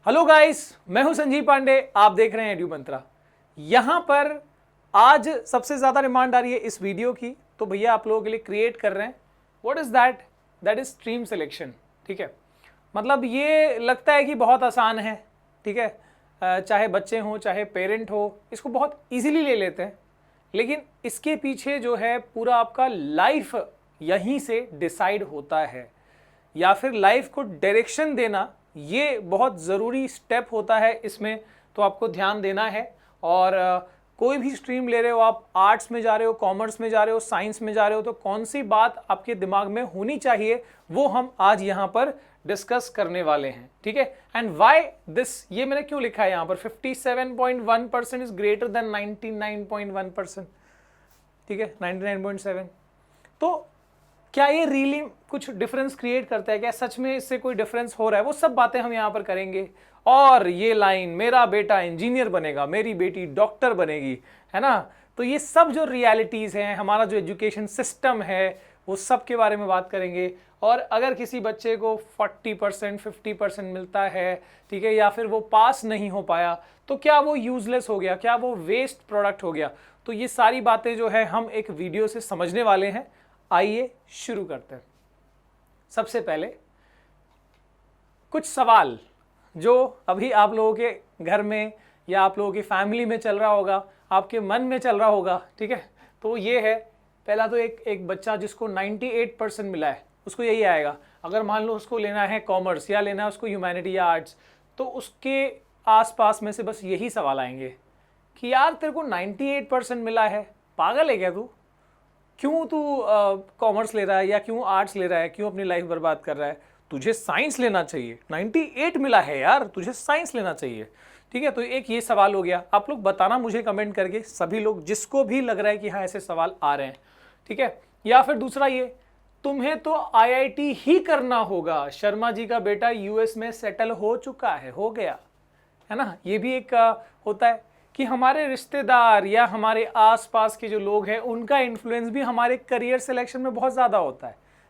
Hello guys, मैं हूं संजीव पांडे। आप देख रहे हैं एड्यू मंत्रा। यहां पर आज सबसे ज्यादा डिमांड आ रही है इस वीडियो की, तो भैया आप लोगों के लिए क्रिएट कर रहे हैं। What is that? That is stream selection. ठीक है, मतलब ये लगता है कि बहुत आसान है। ठीक है, चाहे बच्चे हों चाहे पेरेंट हो, इसको बहुत इजीली ले लेते हैं। लेकिन इसके पीछे जो है पूरा आपका लाइफ यहीं से डिसाइड होता है, या फिर लाइफ को डायरेक्शन देना ये बहुत ज़रूरी स्टेप होता है इसमें। तो आपको ध्यान देना है। और कोई भी स्ट्रीम ले रहे हो, आप आर्ट्स में जा रहे हो, कॉमर्स में जा रहे हो, साइंस में जा रहे हो, तो कौन सी बात आपके दिमाग में होनी चाहिए वो हम आज यहाँ पर डिस्कस करने वाले हैं। ठीक है, एंड व्हाई दिस, ये मैंने क्यों लिखा है यहाँ पर 57.1% इज ग्रेटर देन 99.1%। ठीक है, 99.7। तो क्या ये रियली कुछ डिफरेंस क्रिएट करता है? क्या सच में इससे कोई डिफरेंस हो रहा है? वो सब बातें हम यहाँ पर करेंगे। और ये लाइन, मेरा बेटा इंजीनियर बनेगा, मेरी बेटी डॉक्टर बनेगी, है ना, तो ये सब जो रियलिटीज़ हैं, हमारा जो एजुकेशन सिस्टम है, वो सब के बारे में बात करेंगे। और अगर किसी बच्चे को 40% 50% मिलता है, ठीक है, या फिर वो पास नहीं हो पाया, तो क्या वो यूजलेस हो गया? क्या वो वेस्ट प्रोडक्ट हो गया? तो ये सारी बातें जो है हम एक वीडियो से समझने वाले हैं। आइए शुरू करते हैं। सबसे पहले कुछ सवाल जो अभी आप लोगों के घर में या आप लोगों की फैमिली में चल रहा होगा, आपके मन में चल रहा होगा। ठीक है, तो ये है। पहला तो एक बच्चा जिसको 98% मिला है, उसको यही आएगा। अगर मान लो उसको लेना है कॉमर्स या लेना है उसको ह्यूमैनिटी या आर्ट्स, तो उसके आसपास में से बस यही सवाल आएंगे कि यार तेरे को 98% मिला है, पागल है क्या तू? क्यों तू कॉमर्स ले रहा है या क्यों आर्ट्स ले रहा है? क्यों अपनी लाइफ बर्बाद कर रहा है? तुझे साइंस लेना चाहिए, 98 मिला है यार, तुझे साइंस लेना चाहिए। ठीक है, तो एक ये सवाल हो गया। आप लोग बताना मुझे कमेंट करके, सभी लोग जिसको भी लग रहा है कि हाँ ऐसे सवाल आ रहे हैं। ठीक है, या फिर दूसरा ये, तुम्हें तो आईआईटी ही करना होगा, शर्मा जी का बेटा यूएस में सेटल हो चुका है, हो गया है ना। ये भी एक होता है कि हमारे रिश्तेदार या हमारे आसपास के जो लोग हैं उनका इन्फ्लुएंस भी हमारे करियर सिलेक्शन में बहुत ज़्यादा होता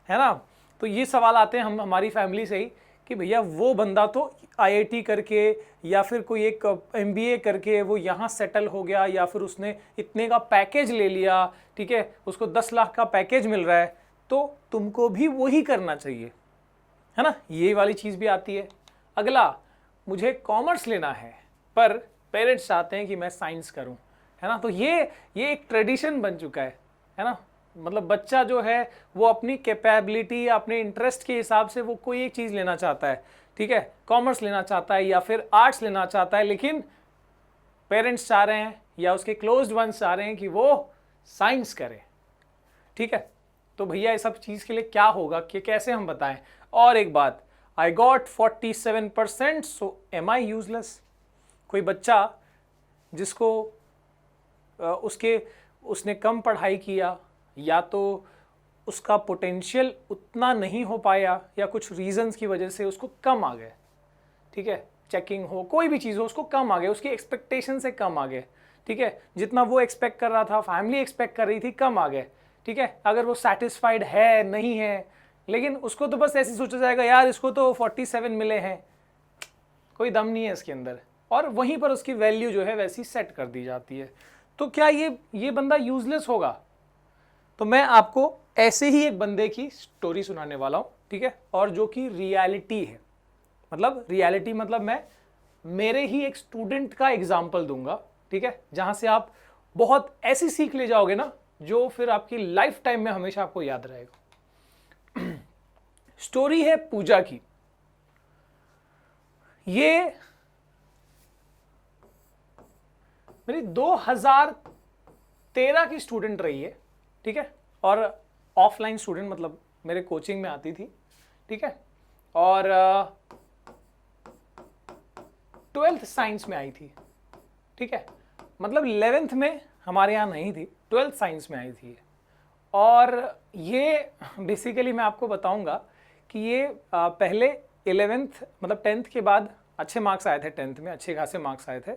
है ना। तो ये सवाल आते हैं हम हमारी फैमिली से ही कि भैया वो बंदा तो आईआईटी करके या फिर कोई एक एमबीए करके वो यहाँ सेटल हो गया, या फिर उसने इतने का पैकेज ले लिया, ठीक है, उसको 10 लाख का पैकेज मिल रहा है, तो तुमको भी वही करना चाहिए, है ना। ये वाली चीज़ भी आती है। अगला, मुझे कॉमर्स लेना है पर पेरेंट्स चाहते हैं कि मैं साइंस करूं, है ना। तो ये एक ट्रेडिशन बन चुका है ना। मतलब बच्चा जो है वो अपनी कैपेबिलिटी या अपने इंटरेस्ट के हिसाब से वो कोई एक चीज़ लेना चाहता है। ठीक है, कॉमर्स लेना चाहता है या फिर आर्ट्स लेना चाहता है, लेकिन पेरेंट्स चाह रहे हैं या उसके क्लोज्ड वंस चाह रहे हैं कि वो साइंस करे। ठीक है, तो भैया इस सब चीज़ के लिए क्या होगा, कि कैसे हम बताएं? और एक बात, I got 47%, so am I useless? कोई बच्चा जिसको उसने कम पढ़ाई किया, या तो उसका पोटेंशियल उतना नहीं हो पाया, या कुछ रीजंस की वजह से उसको कम आ गए, ठीक है, चेकिंग हो, कोई भी चीज़ हो, उसको कम आ गए, उसकी एक्सपेक्टेशन से कम आ गए। ठीक है, जितना वो एक्सपेक्ट कर रहा था, फैमिली एक्सपेक्ट कर रही थी, कम आ गए। ठीक है, अगर वो सेटिस्फाइड है नहीं है, लेकिन उसको तो बस ऐसे सोचा जाएगा यार इसको तो 47 मिले हैं, कोई दम नहीं है इसके अंदर, और वहीं पर उसकी वैल्यू जो है वैसी सेट कर दी जाती है। तो क्या ये बंदा यूजलेस होगा? तो मैं आपको ऐसे ही एक बंदे की स्टोरी सुनाने वाला हूं, ठीक है, और जो कि रियलिटी है। मतलब रियलिटी मतलब मैं मेरे ही एक स्टूडेंट का एग्जाम्पल दूंगा, ठीक है, जहां से आप बहुत ऐसी सीख ले जाओगे ना जो फिर आपकी लाइफ टाइम में हमेशा आपको याद रहेगा। स्टोरी है पूजा की। ये मेरी 2013 की स्टूडेंट रही है, ठीक है, और ऑफलाइन स्टूडेंट, मतलब मेरे कोचिंग में आती थी, ठीक है, और 12th साइंस में आई थी, ठीक है, मतलब 11th में हमारे यहाँ नहीं थी, 12th साइंस में आई थी। और ये बेसिकली मैं आपको बताऊंगा कि ये पहले 11th मतलब 10th के बाद अच्छे मार्क्स आए थे, 10th में अच्छे खासे मार्क्स आए थे,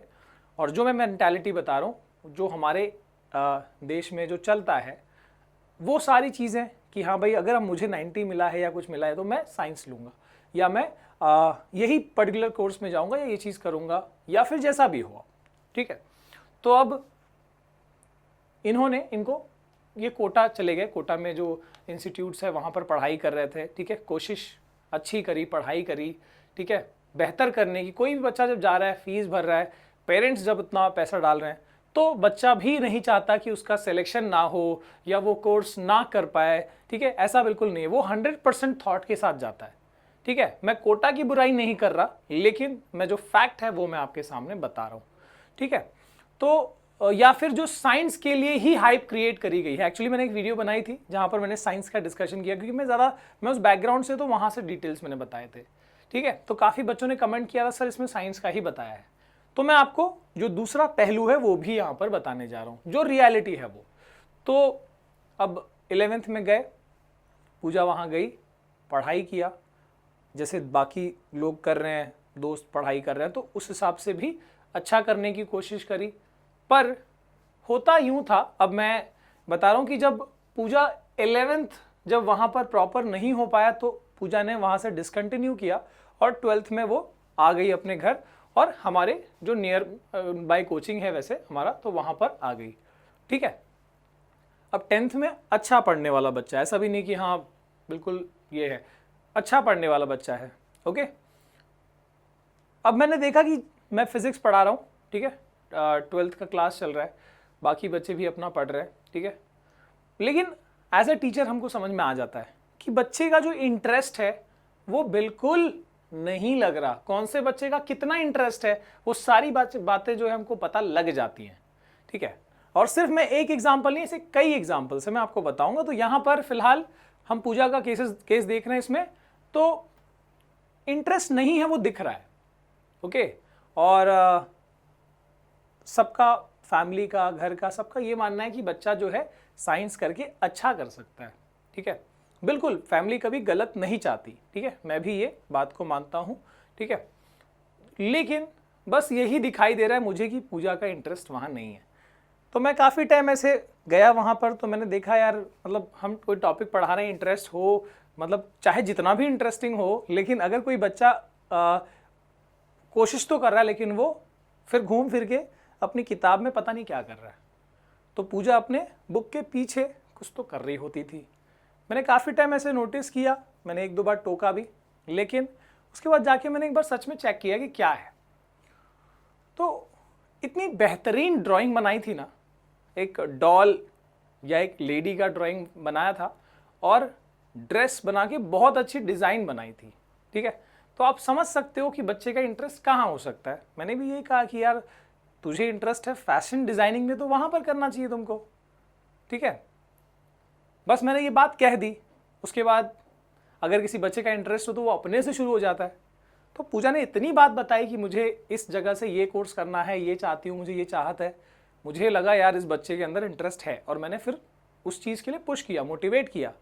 और जो मैं मेंटालिटी बता रहा हूँ जो हमारे देश में जो चलता है वो सारी चीज़ें कि हाँ भाई अगर मुझे 90 मिला है या कुछ मिला है तो मैं साइंस लूँगा, या मैं यही पर्टिकुलर कोर्स में जाऊंगा या ये चीज़ करूंगा या फिर जैसा भी हो, ठीक है। तो अब इनको ये कोटा चले गए, कोटा में जो इंस्टीट्यूट्स है वहाँ पर पढ़ाई कर रहे थे, ठीक है। कोशिश अच्छी करी, पढ़ाई करी, ठीक है, बेहतर करने की। कोई भी बच्चा जब जा रहा है, फीस भर रहा है, पेरेंट्स जब इतना पैसा डाल रहे हैं, तो बच्चा भी नहीं चाहता कि उसका सिलेक्शन ना हो या वो कोर्स ना कर पाए, ठीक है। ऐसा बिल्कुल नहीं है, वो 100% थॉट के साथ जाता है, ठीक है। मैं कोटा की बुराई नहीं कर रहा, लेकिन मैं जो फैक्ट है वो मैं आपके सामने बता रहा हूँ, ठीक है। तो या फिर जो साइंस के लिए ही हाइप क्रिएट करी गई है। एक्चुअली मैंने एक वीडियो बनाई थी जहां पर मैंने साइंस का डिस्कशन किया, क्योंकि मैं उस बैकग्राउंड से, तो वहां से डिटेल्स मैंने बताए थे, ठीक है। तो काफ़ी बच्चों ने कमेंट किया था सर इसमें साइंस का ही बताया है, तो मैं आपको जो दूसरा पहलू है वो भी यहाँ पर बताने जा रहा हूँ, जो रियलिटी है वो। तो अब 11th में गए, पूजा वहाँ गई, पढ़ाई किया जैसे बाकी लोग कर रहे हैं, दोस्त पढ़ाई कर रहे हैं, तो उस हिसाब से भी अच्छा करने की कोशिश करी। पर होता यूं था, अब मैं बता रहा हूं कि जब पूजा 11th जब वहां पर प्रॉपर नहीं हो पाया, तो पूजा ने वहां से डिसकंटिन्यू किया और 12th में वो आ गई अपने घर, और हमारे जो नियर बाय कोचिंग है वैसे हमारा, तो वहां पर आ गई, ठीक है। अब 10th में अच्छा पढ़ने वाला बच्चा है, ऐसा भी नहीं कि हाँ बिल्कुल ये है, अच्छा पढ़ने वाला बच्चा है, ओके। अब मैंने देखा कि मैं फिजिक्स पढ़ा रहा हूँ, ठीक है, 12th का क्लास चल रहा है, बाकी बच्चे भी अपना पढ़ रहे हैं, ठीक है। लेकिन एज ए टीचर हमको समझ में आ जाता है कि बच्चे का जो इंटरेस्ट है वो बिल्कुल नहीं लग रहा। कौन से बच्चे का कितना इंटरेस्ट है वो सारी बातें जो है हमको पता लग जाती हैं, ठीक है। और सिर्फ मैं एक एग्जाम्पल नहीं, ऐसे कई एग्जाम्पल से मैं आपको बताऊंगा। तो यहाँ पर फिलहाल हम पूजा का केस देख रहे हैं, इसमें तो इंटरेस्ट नहीं है वो दिख रहा है, ओके। और सबका, फैमिली का, घर का, सबका ये मानना है कि बच्चा जो है साइंस करके अच्छा कर सकता है, ठीक है। बिल्कुल फैमिली कभी गलत नहीं चाहती, ठीक है, मैं भी ये बात को मानता हूँ, ठीक है। लेकिन बस यही दिखाई दे रहा है मुझे कि पूजा का इंटरेस्ट वहाँ नहीं है। तो मैं काफ़ी टाइम ऐसे गया वहाँ पर, तो मैंने देखा यार, मतलब हम कोई टॉपिक पढ़ा रहे हैं, इंटरेस्ट हो, मतलब चाहे जितना भी इंटरेस्टिंग हो, लेकिन अगर कोई बच्चा कोशिश तो कर रहा है, लेकिन वो फिर घूम फिर के अपनी किताब में पता नहीं क्या कर रहा है, तो पूजा अपने बुक के पीछे कुछ तो कर रही होती थी। मैंने काफ़ी टाइम ऐसे नोटिस किया, मैंने 1-2 बार टोका भी, लेकिन उसके बाद जाके मैंने एक बार सच में चेक किया कि क्या है। तो इतनी बेहतरीन ड्राइंग बनाई थी ना, एक डॉल या एक लेडी का ड्राइंग बनाया था, और ड्रेस बना के बहुत अच्छी डिज़ाइन बनाई थी, ठीक है। तो आप समझ सकते हो कि बच्चे का इंटरेस्ट कहाँ हो सकता है। मैंने भी यही कहा कि यार तुझे इंटरेस्ट है फैशन डिज़ाइनिंग में, तो वहाँ पर करना चाहिए तुमको, ठीक है। बस मैंने ये बात कह दी। उसके बाद अगर किसी बच्चे का इंटरेस्ट हो तो वो अपने से शुरू हो जाता है। तो पूजा ने इतनी बात बताई कि मुझे इस जगह से ये कोर्स करना है, ये चाहती हूँ, मुझे ये चाहत है। मुझे लगा यार इस बच्चे के अंदर इंटरेस्ट है, और मैंने फिर उस चीज़ के लिए पुश किया, मोटिवेट किया।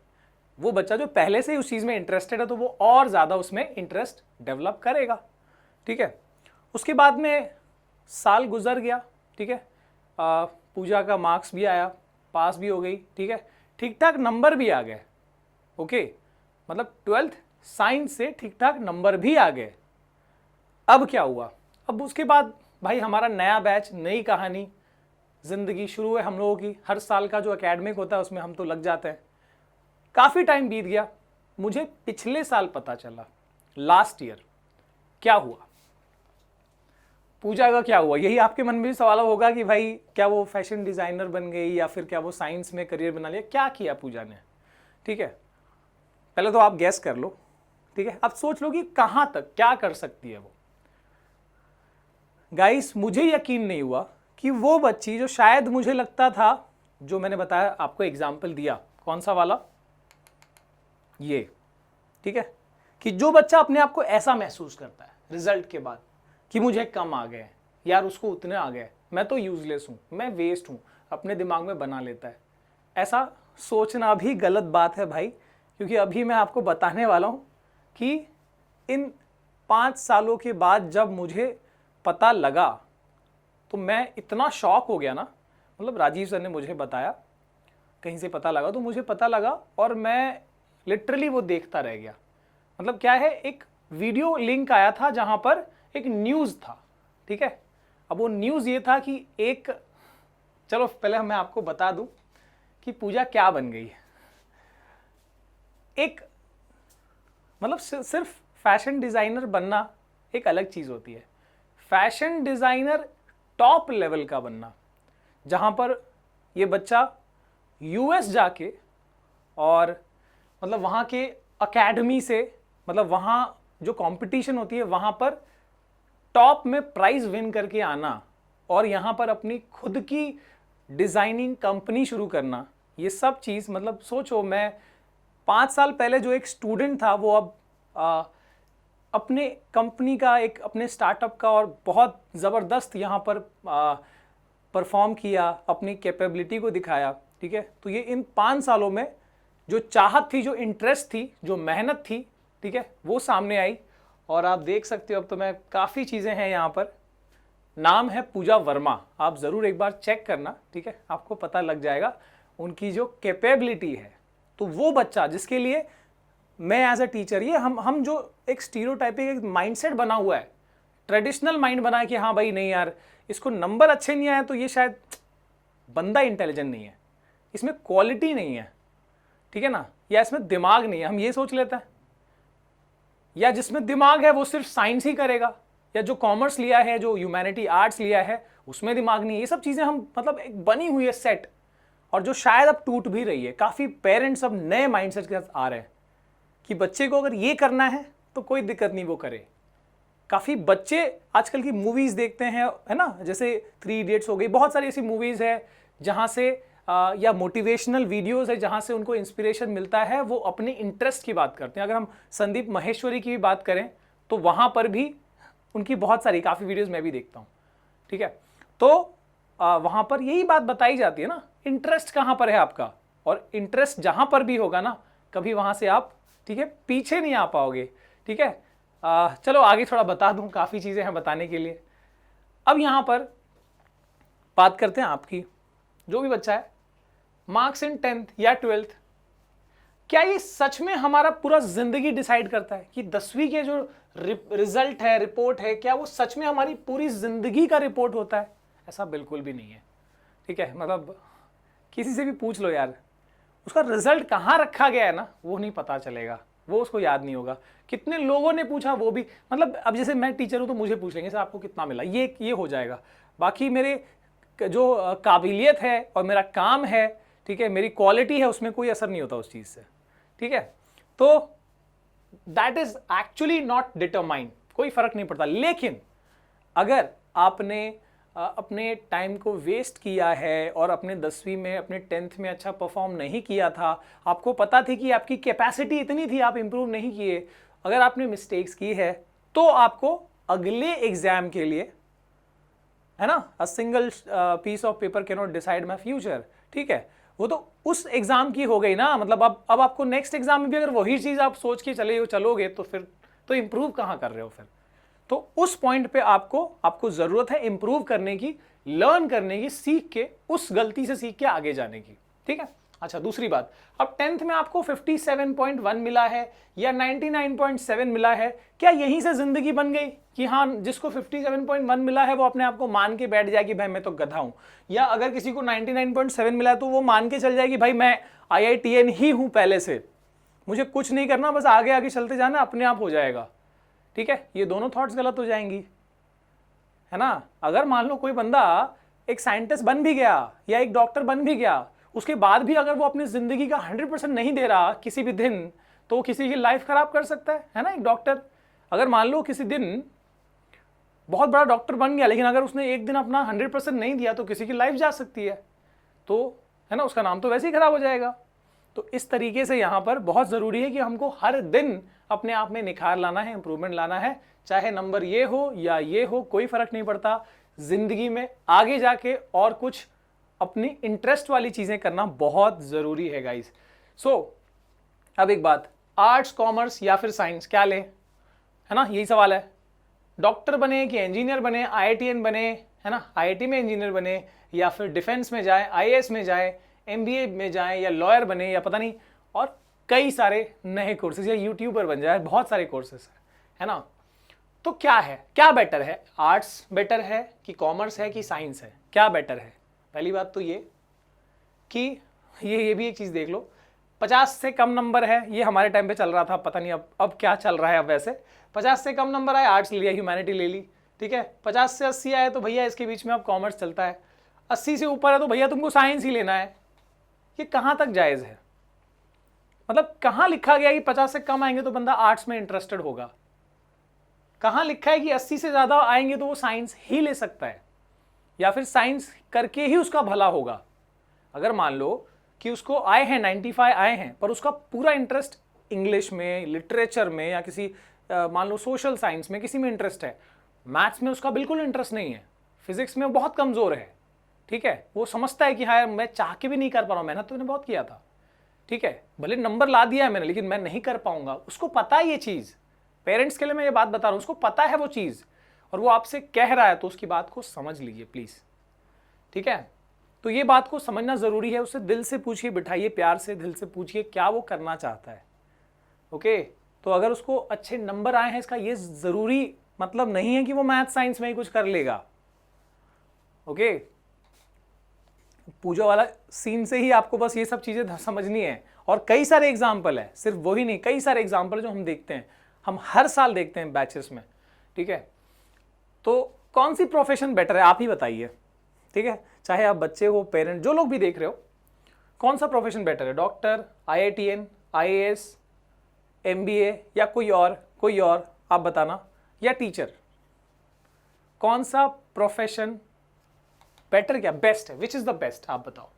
वो बच्चा जो पहले से ही उस चीज़ में इंटरेस्टेड है, तो वो और ज़्यादा उसमें इंटरेस्ट डेवलप करेगा, ठीक है। उसके बाद में साल गुजर गया, ठीक है। पूजा का मार्क्स भी आया, पास भी हो गई, ठीक है, ठीक ठाक नंबर भी आ गए, ओके। मतलब 12th साइंस से ठीक ठाक नंबर भी आ गए। अब क्या हुआ? अब उसके बाद भाई हमारा नया बैच, नई कहानी, ज़िंदगी शुरू है हम लोगों की। हर साल का जो एकेडमिक होता है उसमें हम तो लग जाते हैं। काफ़ी टाइम बीत गया, मुझे पिछले साल पता चला, लास्ट ईयर क्या हुआ, पूजा का क्या हुआ। यही आपके मन में भी सवाल होगा कि भाई क्या वो फैशन डिज़ाइनर बन गई, या फिर क्या वो साइंस में करियर बना लिया, क्या किया पूजा ने, ठीक है। पहले तो आप गैस कर लो, ठीक है। अब सोच लो कि कहाँ तक क्या कर सकती है वो। गाइस मुझे यकीन नहीं हुआ कि वो बच्ची जो शायद मुझे लगता था, जो मैंने बताया आपको एग्जाम्पल दिया, कौन सा वाला, ये, ठीक है, कि जो बच्चा अपने आप को ऐसा महसूस करता है रिजल्ट के बाद कि मुझे कम आ गए, यार उसको उतने आ गए, मैं तो यूजलेस हूँ, मैं वेस्ट हूँ, अपने दिमाग में बना लेता है। ऐसा सोचना भी गलत बात है भाई, क्योंकि अभी मैं आपको बताने वाला हूँ कि इन 5 सालों के बाद जब मुझे पता लगा, तो मैं इतना शॉक हो गया ना। मतलब राजीव सर ने मुझे बताया, कहीं से पता लगा, तो मुझे पता लगा और मैं लिटरली वो देखता रह गया। मतलब क्या है, एक वीडियो लिंक आया था जहां पर एक न्यूज़ था, ठीक है। अब वो न्यूज़ ये था कि एक, चलो पहले मैं आपको बता दूं कि पूजा क्या बन गई है। एक मतलब सिर्फ फैशन डिज़ाइनर बनना एक अलग चीज़ होती है, फैशन डिज़ाइनर टॉप लेवल का बनना, जहाँ पर ये बच्चा यूएस जाके और मतलब वहाँ के अकेडमी से, मतलब वहाँ जो कंपटीशन होती है वहाँ पर टॉप में प्राइज़ विन करके आना और यहाँ पर अपनी खुद की डिज़ाइनिंग कंपनी शुरू करना, ये सब चीज़ मतलब सोचो, मैं 5 साल पहले जो एक स्टूडेंट था वो अब अपने कंपनी का, एक अपने स्टार्टअप का, और बहुत ज़बरदस्त यहाँ पर परफॉर्म किया, अपनी कैपेबिलिटी को दिखाया, ठीक है। तो ये इन 5 सालों में जो चाहत थी, जो इंटरेस्ट थी, जो मेहनत थी, ठीक है, वो सामने आई। और आप देख सकते हो अब तो मैं काफ़ी चीज़ें हैं यहाँ पर, नाम है पूजा वर्मा, आप ज़रूर एक बार चेक करना, ठीक है, आपको पता लग जाएगा उनकी जो कैपेबिलिटी है। तो वो बच्चा जिसके लिए मैं एज अ टीचर, ये हम जो एक स्टीरियोटाइपिक एक माइंडसेट बना हुआ है, ट्रेडिशनल माइंड बना है कि हाँ भाई नहीं यार, इसको नंबर अच्छे नहीं आए तो ये शायद बंदा इंटेलिजेंट नहीं है, इसमें क्वालिटी नहीं है, ठीक है ना, या इसमें दिमाग नहीं है, हम ये सोच लेते हैं। या जिसमें दिमाग है वो सिर्फ साइंस ही करेगा, या जो कॉमर्स लिया है, जो ह्यूमैनिटी आर्ट्स लिया है, उसमें दिमाग नहीं है। ये सब चीज़ें हम मतलब एक बनी हुई है सेट, और जो शायद अब टूट भी रही है। काफ़ी पेरेंट्स अब नए माइंडसेट के साथ आ रहे हैं कि बच्चे को अगर ये करना है तो कोई दिक्कत नहीं, वो करे। काफ़ी बच्चे आजकल की मूवीज़ देखते हैं, है ना, जैसे 3 इडियट्स हो गई, बहुत सारी ऐसी मूवीज़ है जहाँ से या मोटिवेशनल वीडियोस है जहाँ से उनको इंस्पिरेशन मिलता है, वो अपने इंटरेस्ट की बात करते हैं। अगर हम संदीप माहेश्वरी की भी बात करें तो वहाँ पर भी उनकी बहुत सारी काफ़ी वीडियोस मैं भी देखता हूँ, ठीक है। तो वहाँ पर यही बात बताई जाती है ना, इंटरेस्ट कहाँ पर है आपका, और इंटरेस्ट जहाँ पर भी होगा ना, कभी वहाँ से आप, ठीक है, पीछे नहीं आ पाओगे, ठीक है। चलो आगे थोड़ा बता दूँ, काफ़ी चीज़ें हैं बताने के लिए। अब यहाँ पर बात करते हैं आपकी, जो भी बच्चा है मार्क्स इन 10th या 12th, क्या ये सच में हमारा पूरा जिंदगी डिसाइड करता है कि 10वीं के जो रिजल्ट है, रिपोर्ट है, क्या वो सच में हमारी पूरी जिंदगी का रिपोर्ट होता है? ऐसा बिल्कुल भी नहीं है, ठीक है। मतलब किसी से भी पूछ लो यार, उसका रिजल्ट कहाँ रखा गया है ना, वो नहीं पता चलेगा, वो उसको याद नहीं होगा। कितने लोगों ने पूछा वो भी, मतलब अब जैसे मैं टीचर हूँ तो मुझे पूछ लेंगे सर आपको कितना मिला, ये हो जाएगा। बाकी मेरे जो काबिलियत है और मेरा काम है, ठीक है, मेरी क्वालिटी है, उसमें कोई असर नहीं होता उस चीज़ से, ठीक है। तो that is actually not determined, कोई फर्क नहीं पड़ता। लेकिन अगर आपने अपने टाइम को वेस्ट किया है और अपने 10वीं में, अपने 10th में अच्छा परफॉर्म नहीं किया था, आपको पता थी कि आपकी कैपेसिटी इतनी थी, आप इंप्रूव नहीं किए, अगर आपने मिस्टेक्स की है, तो आपको अगले एग्जाम के लिए, है ना, a single piece of paper cannot decide my future, ठीक है, वो तो उस एग्जाम की हो गई ना। मतलब अब आपको नेक्स्ट एग्जाम में भी अगर वही चीज़ आप सोच के चलोगे तो फिर तो इंप्रूव कहाँ कर रहे हो फिर? तो उस पॉइंट पे आपको ज़रूरत है इंप्रूव करने की, लर्न करने की, सीख के, उस गलती से सीख के आगे जाने की, ठीक है। अच्छा, दूसरी बात, अब 10th में आपको 57.1 मिला है या 99.7 मिला है, क्या यहीं से जिंदगी बन गई कि हाँ जिसको 57.1 मिला है वो अपने आप को मान के बैठ जाए कि भाई मैं तो गधा हूं? या अगर किसी को 99.7 मिला है तो वो मान के चल जाएगी भाई मैं IITN ही हूं पहले से, मुझे कुछ नहीं करना, बस आगे आगे चलते जाना, अपने आप हो जाएगा, ठीक है। ये दोनों थॉट्स गलत हो जाएंगी, है ना। अगर मान लो कोई बंदा एक साइंटिस्ट बन भी गया या एक डॉक्टर बन भी गया, उसके बाद भी अगर वो अपनी जिंदगी का 100% नहीं दे रहा किसी भी दिन, तो किसी की लाइफ खराब कर सकता है ना। एक डॉक्टर अगर मान लो किसी दिन बहुत बड़ा डॉक्टर बन गया, लेकिन अगर उसने एक दिन अपना 100% नहीं दिया तो किसी की लाइफ जा सकती है, तो है ना, उसका नाम तो वैसे ही खराब हो जाएगा। तो इस तरीके से यहाँ पर बहुत ज़रूरी है कि हमको हर दिन अपने आप में निखार लाना है, इंप्रूवमेंट लाना है, चाहे नंबर ये हो या ये हो, कोई फर्क नहीं पड़ता। जिंदगी में आगे जाके और कुछ अपनी इंटरेस्ट वाली चीज़ें करना बहुत ज़रूरी है गाइस। सो अब एक बात, आर्ट्स, कॉमर्स या फिर साइंस, क्या लें, है ना, यही सवाल है। डॉक्टर बने कि इंजीनियर बने, IITN बने, है ना, IIT में इंजीनियर बने, या फिर डिफेंस में जाए, IAS में जाए, MBA में जाए, या लॉयर बने, या पता नहीं, और कई सारे नए कोर्सेज, या यूट्यूबर बन जाए, बहुत सारे कोर्सेज है ना? तो क्या है, क्या बेटर है, आर्ट्स बेटर है कि कॉमर्स है कि साइंस है, क्या बेटर है? पहली बात तो ये कि ये भी एक चीज़ देख लो, 50 से कम नंबर है, ये हमारे टाइम पे चल रहा था, पता नहीं अब क्या चल रहा है। अब वैसे 50 से कम नंबर आए, आर्ट्स ले लिया, ह्यूमैनिटी ले ली, ठीक है। 50 से 80 आए तो भैया इसके बीच में अब कॉमर्स चलता है। 80 से ऊपर है तो भैया तुमको साइंस ही लेना है। ये कहाँ तक जायज़ है? मतलब कहाँ लिखा गया कि 50 से कम आएंगे तो बंदा आर्ट्स में इंटरेस्टेड होगा? कहाँ लिखा है कि 80 से ज़्यादा आएंगे तो वो साइंस ही ले सकता है, या फिर साइंस करके ही उसका भला होगा? अगर मान लो कि उसको आए हैं 95 आए हैं, पर उसका पूरा इंटरेस्ट इंग्लिश में, लिटरेचर में, या किसी मान लो सोशल साइंस में किसी में इंटरेस्ट है, मैथ्स में उसका बिल्कुल इंटरेस्ट नहीं है, फिजिक्स में वो बहुत कमज़ोर है, ठीक है, वो समझता है कि हाँ मैं चाह के भी नहीं कर पा रहा हूँ, मेहनत तो मैंने बहुत किया था, ठीक है, भले नंबर ला दिया है मैंने, लेकिन मैं नहीं कर पाऊंगा, उसको पता है ये चीज़। पेरेंट्स के लिए मैं ये बात बता रहा हूँ, उसको पता है वो चीज़, और वो आपसे कह रहा है, तो उसकी बात को समझ लीजिए प्लीज़, ठीक है। तो ये बात को समझना ज़रूरी है, उससे दिल से पूछिए, बिठाइए प्यार से, दिल से पूछिए क्या वो करना चाहता है, ओके। तो अगर उसको अच्छे नंबर आए हैं, इसका ये ज़रूरी मतलब नहीं है कि वो मैथ साइंस में ही कुछ कर लेगा, ओके। पूजा वाला सीन से ही आपको बस ये सब चीज़ें समझनी है, और कई सारे एग्जाम्पल है, सिर्फ वही नहीं, कई सारे एग्जाम्पल जो हम देखते हैं, हम हर साल देखते हैं बैचेस में, ठीक है। तो कौन सी प्रोफेशन बेटर है, आप ही बताइए, ठीक है। चाहे आप बच्चे हो, पेरेंट, जो लोग भी देख रहे हो, कौन सा प्रोफेशन बेटर है? डॉक्टर, IITN, IAS, MBA, या कोई और आप बताना, या टीचर? कौन सा प्रोफेशन बेटर, क्या बेस्ट है? विच इज़ द बेस्ट, आप बताओ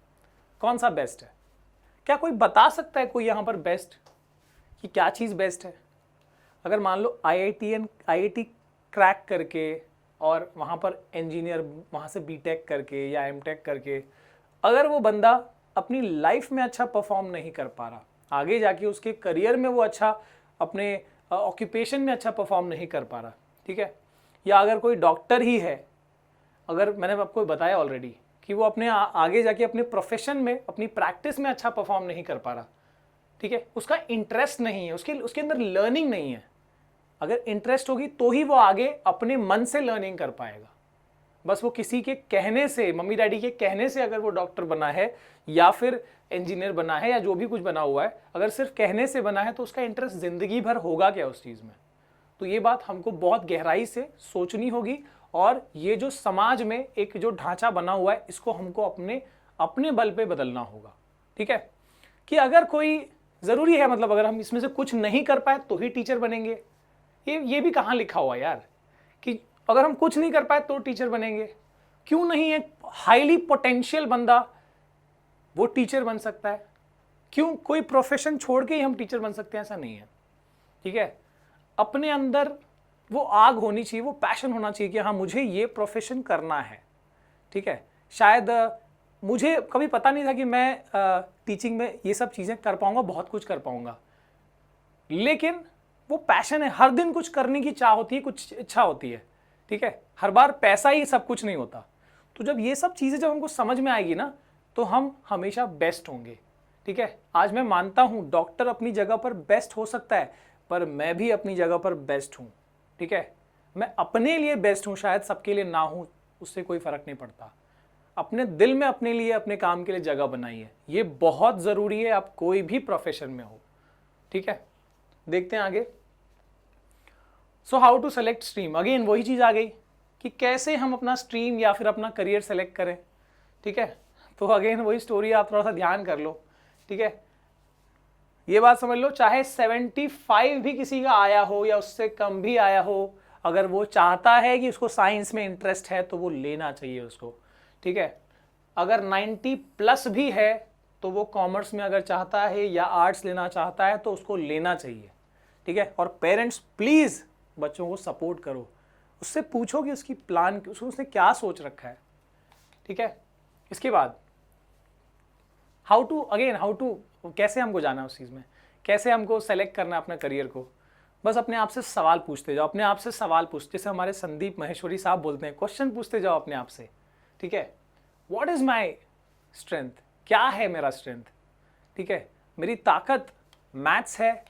कौन सा बेस्ट है? क्या कोई बता सकता है कोई यहाँ पर बेस्ट, कि क्या चीज़ बेस्ट है? अगर मान लो IIT क्रैक करके और वहाँ पर इंजीनियर, वहाँ से BTech करके या MTech करके, अगर वो बंदा अपनी लाइफ में अच्छा परफॉर्म नहीं कर पा रहा, आगे जाके उसके करियर में वो अच्छा, अपने ऑक्यूपेशन में अच्छा परफॉर्म नहीं कर पा रहा, ठीक है। या अगर कोई डॉक्टर ही है, अगर मैंने आपको बताया ऑलरेडी कि वो अपने आगे जाके अपने प्रोफेशन में, अपनी प्रैक्टिस में अच्छा परफॉर्म नहीं कर पा रहा, ठीक है, उसका इंटरेस्ट नहीं है, उसके अंदर लर्निंग नहीं है। अगर इंटरेस्ट होगी तो ही वो आगे अपने मन से लर्निंग कर पाएगा। बस वो किसी के कहने से, मम्मी डैडी के कहने से अगर वो डॉक्टर बना है या फिर इंजीनियर बना है या जो भी कुछ बना हुआ है, अगर सिर्फ कहने से बना है तो उसका इंटरेस्ट जिंदगी भर होगा क्या उस चीज़ में? तो ये बात हमको बहुत गहराई से सोचनी होगी, और ये जो समाज में एक जो ढांचा बना हुआ है, इसको हमको अपने बल पे बदलना होगा, ठीक है। कि अगर कोई ज़रूरी है, मतलब अगर हम इसमें से कुछ नहीं कर पाए तो ही टीचर बनेंगे, ये भी कहाँ लिखा हुआ है यार, कि अगर हम कुछ नहीं कर पाए तो टीचर बनेंगे? क्यों नहीं एक हाईली पोटेंशियल बंदा वो टीचर बन सकता है? क्यों कोई प्रोफेशन छोड़ के ही हम टीचर बन सकते हैं? ऐसा नहीं है, ठीक है। अपने अंदर वो आग होनी चाहिए, वो पैशन होना चाहिए कि हाँ मुझे ये प्रोफेशन करना है, ठीक है। शायद मुझे कभी पता नहीं था कि मैं टीचिंग में ये सब चीज़ें कर पाऊंगा, बहुत कुछ कर पाऊंगा, लेकिन वो पैशन है, हर दिन कुछ करने की चाह होती है, कुछ इच्छा होती है, ठीक है। हर बार पैसा ही सब कुछ नहीं होता। तो जब ये सब चीज़ें जब हमको समझ में आएगी ना, तो हम हमेशा बेस्ट होंगे, ठीक है। आज मैं मानता हूँ डॉक्टर अपनी जगह पर बेस्ट हो सकता है, पर मैं भी अपनी जगह पर बेस्ट हूँ, ठीक है। मैं अपने लिए बेस्ट हूँ, शायद सबके लिए ना हूँ, उससे कोई फ़र्क नहीं पड़ता। अपने दिल में अपने लिए, अपने काम के लिए जगह बनाइए, ये बहुत ज़रूरी है, आप कोई भी प्रोफेशन में हो, ठीक है। देखते हैं आगे। So how to select stream, again वही चीज़ आ गई कि कैसे हम अपना स्ट्रीम या फिर अपना करियर सेलेक्ट करें, ठीक है। तो अगेन वही स्टोरी, आप थोड़ा सा ध्यान कर लो, ठीक है। ये बात समझ लो, चाहे 75 भी किसी का आया हो या उससे कम भी आया हो, अगर वो चाहता है कि उसको साइंस में इंटरेस्ट है तो वो लेना चाहिए उसको, ठीक है। अगर 90+ भी है तो वो कॉमर्स में अगर चाहता है या आर्ट्स लेना चाहता है तो उसको लेना चाहिए, ठीक है। और पेरेंट्स प्लीज़ बच्चों को सपोर्ट करो, उससे पूछो कि उसकी प्लान, उसने क्या सोच रखा है, ठीक है। इसके बाद हाउ टू कैसे हमको जाना है उस चीज़ में, कैसे हमको सेलेक्ट करना है अपना करियर को। बस अपने आप से सवाल पूछते जाओ, अपने आप से सवाल पूछते, जैसे हमारे संदीप महेश्वरी साहब बोलते हैं, क्वेश्चन पूछते जाओ अपने आप से, ठीक है। व्हाट इज़ माई स्ट्रेंथ, क्या है मेरा स्ट्रेंथ, ठीक है। मेरी ताकत मैथ्स है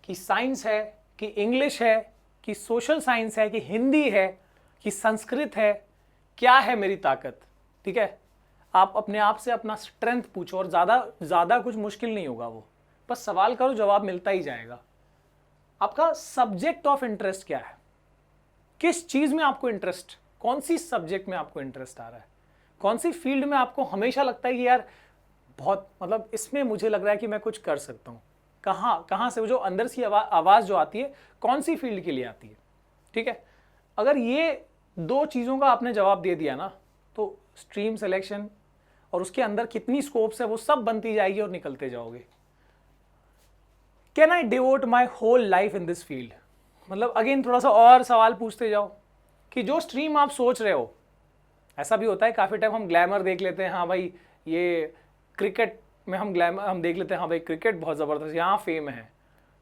कि साइंस है कि इंग्लिश है कि सोशल साइंस है, कि हिंदी है, कि संस्कृत है, क्या है मेरी ताकत। ठीक है, आप अपने आप से अपना स्ट्रेंथ पूछो और ज़्यादा कुछ मुश्किल नहीं होगा, वो बस सवाल करो, जवाब मिलता ही जाएगा। आपका सब्जेक्ट ऑफ इंटरेस्ट क्या है, किस चीज़ में आपको इंटरेस्ट, कौन सी सब्जेक्ट में आपको इंटरेस्ट आ रहा है, कौन सी फील्ड में आपको हमेशा लगता है कि यार बहुत मतलब इसमें मुझे लग रहा है कि मैं कुछ कर सकता हूँ। कहाँ से वो जो अंदर से आवाज़ जो आती है, कौन सी फील्ड के लिए आती है। ठीक है, अगर ये दो चीज़ों का आपने जवाब दे दिया ना, तो स्ट्रीम सिलेक्शन और उसके अंदर कितनी स्कोप्स है वो सब बनती जाएगी और निकलते जाओगे। Can I devote my whole life in this field, मतलब अगेन थोड़ा सा और सवाल पूछते जाओ कि जो स्ट्रीम आप सोच रहे हो, ऐसा भी होता है काफ़ी टाइम हम ग्लैमर देख लेते हैं, हाँ भाई ये क्रिकेट में हम देख लेते हैं, हाँ भाई क्रिकेट बहुत ज़बरदस्त, यहाँ फेम है।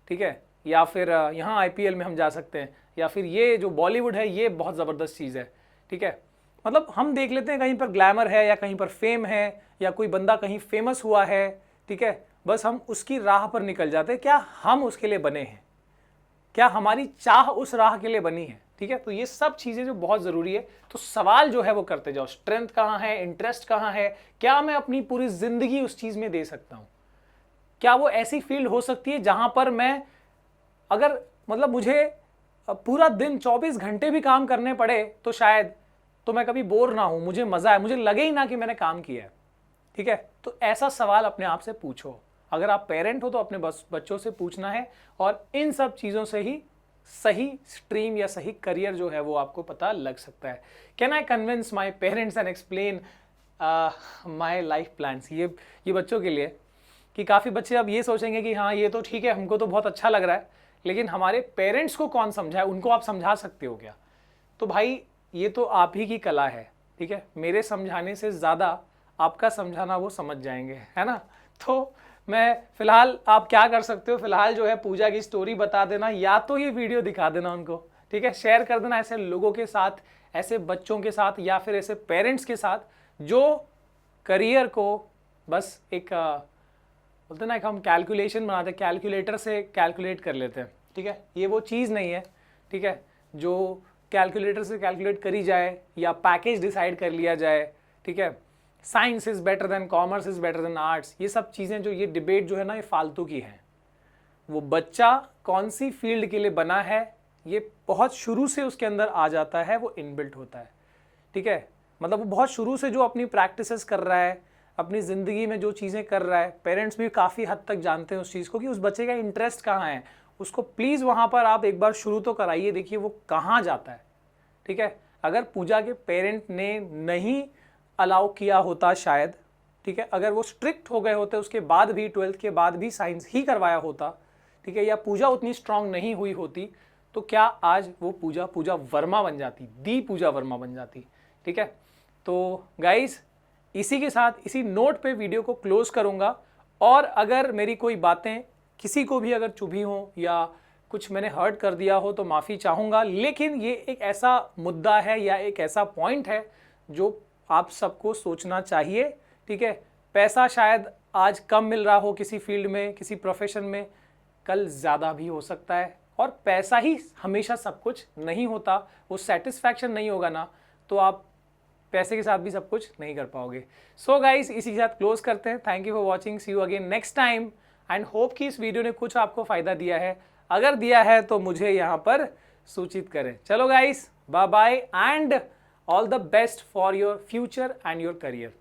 ठीक है, या फिर यहाँ IPL में हम जा सकते हैं, या फिर ये जो बॉलीवुड है ये बहुत ज़बरदस्त चीज़ है। ठीक है, मतलब हम देख लेते हैं कहीं पर ग्लैमर है या कहीं पर फेम है या कोई बंदा कहीं फेमस हुआ है। ठीक है, बस हम उसकी राह पर निकल जाते हैं। क्या हम उसके लिए बने हैं, क्या हमारी चाह उस राह के लिए बनी है। ठीक है, तो ये सब चीज़ें जो बहुत ज़रूरी है, तो सवाल जो है वो करते जाओ, स्ट्रेंथ कहाँ है, इंटरेस्ट कहाँ है, क्या मैं अपनी पूरी ज़िंदगी उस चीज़ में दे सकता हूँ, क्या वो ऐसी फील्ड हो सकती है जहाँ पर मैं अगर मतलब मुझे पूरा दिन 24 घंटे भी काम करने पड़े तो शायद तो मैं कभी बोर ना हूँ, मुझे मज़ा है, मुझे लगे ही ना कि मैंने काम किया है। ठीक है, तो ऐसा सवाल अपने आप से पूछो। अगर आप पेरेंट हो तो अपने बच्चों से पूछना है और इन सब चीज़ों से ही सही स्ट्रीम या सही करियर जो है वो आपको पता लग सकता है। Can I convince my parents and explain my life plans, ये बच्चों के लिए, कि काफ़ी बच्चे अब ये सोचेंगे कि हाँ ये तो ठीक है, हमको तो बहुत अच्छा लग रहा है, लेकिन हमारे पेरेंट्स को कौन समझाए, उनको आप समझा सकते हो क्या। तो भाई ये तो आप ही की कला है। ठीक है, मेरे समझाने से ज़्यादा आपका समझाना वो समझ जाएंगे, है ना। तो मैं फिलहाल आप क्या कर सकते हो, फिलहाल जो है पूजा की स्टोरी बता देना, या तो ये वीडियो दिखा देना उनको। ठीक है, शेयर कर देना ऐसे लोगों के साथ, ऐसे बच्चों के साथ, या फिर ऐसे पेरेंट्स के साथ जो करियर को बस एक बोलते ना, एक हम कैलकुलेशन बनाते हैं, कैलकुलेटर से कैलकुलेट कर लेते हैं। ठीक है, ये वो चीज़ नहीं है। ठीक है, जो कैलकुलेटर से कैलकुलेट करी जाए या पैकेज डिसाइड कर लिया जाए। ठीक है, science is better than commerce is better than arts, ये सब चीज़ें जो ये डिबेट जो है ना, ये फालतू की है। वो बच्चा कौन सी फील्ड के लिए बना है ये बहुत शुरू से उसके अंदर आ जाता है, वो इनबिल्ट होता है। ठीक है, मतलब वो बहुत शुरू से जो अपनी प्रैक्टिसेस कर रहा है, अपनी ज़िंदगी में जो चीज़ें कर रहा है, पेरेंट्स भी काफ़ी हद तक जानते हैं उस चीज़ को कि उस बच्चे का इंटरेस्ट कहाँ है। उसको प्लीज़ वहाँ पर आप एक बार शुरू तो कराइए, देखिए वो कहाँ जाता है। ठीक है, अगर पूजा के पेरेंट ने नहीं अलाउ किया होता शायद, ठीक है, अगर वो स्ट्रिक्ट हो गए होते उसके बाद भी, 12th के बाद भी साइंस ही करवाया होता, ठीक है, या पूजा उतनी स्ट्रांग नहीं हुई होती, तो क्या आज वो पूजा वर्मा बन जाती, दी पूजा वर्मा बन जाती। ठीक है, तो गाइस इसी के साथ, इसी नोट पे वीडियो को क्लोज करूँगा। और अगर मेरी कोई बातें किसी को भी अगर चुभी हों या कुछ मैंने हर्ट कर दिया हो तो माफ़ी चाहूँगा, लेकिन ये एक ऐसा मुद्दा है या एक ऐसा पॉइंट है जो आप सबको सोचना चाहिए। ठीक है, पैसा शायद आज कम मिल रहा हो किसी फील्ड में, किसी प्रोफेशन में, कल ज़्यादा भी हो सकता है, और पैसा ही हमेशा सब कुछ नहीं होता। वो सेटिस्फैक्शन नहीं होगा ना, तो आप पैसे के साथ भी सब कुछ नहीं कर पाओगे। सो गाइस इसी के साथ क्लोज करते हैं। Thank you for watching, see you again next time, and hope कि इस वीडियो ने कुछ आपको फ़ायदा दिया है। अगर दिया है तो मुझे यहाँ पर सूचित करें। चलो guys, bye bye and all the best for your future and your career.